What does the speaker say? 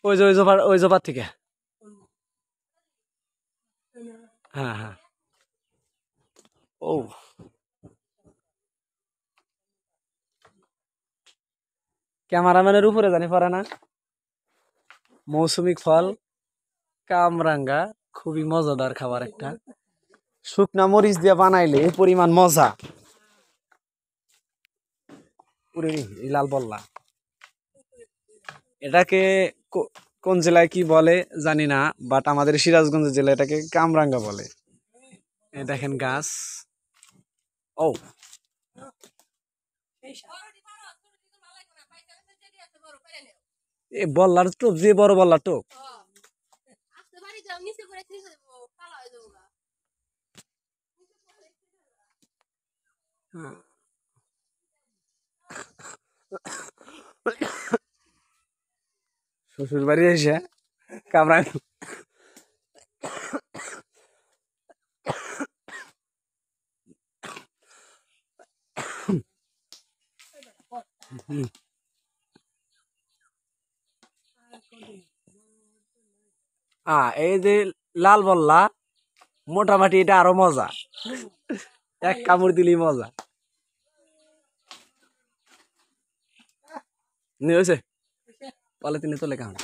ওই জোপার থেকে। হ্যাঁ হ্যাঁ। ও ক্যামেরাম্যানের উপরে জানি পড়ে না। মৌসুমী ফল কামরাঙ্গা খুবই মজাদার খাবার একটা, শুকনা মরিচ দিয়ে বানাইলে এই পরিমাণ মজা। লাল বল্লা এটাকে কোন জেলায় কি বলে জানি না, বাট আমাদের সিরাজগঞ্জ জেলায় এটাকে কামরাঙ্গা বলে। দেখেন গাছ। ও এ বল্লার টোপ যে বড় বল্লার টোপ। শ্বশুর বাড়ি এসে কামরাঙ্গা। এই যে লাল বল্লা মোটামুটি এটা আরো মজা, এক কামড় দিলেই মজা। নিয়ে হয়েছে পলিথিনে তোলে কামড়।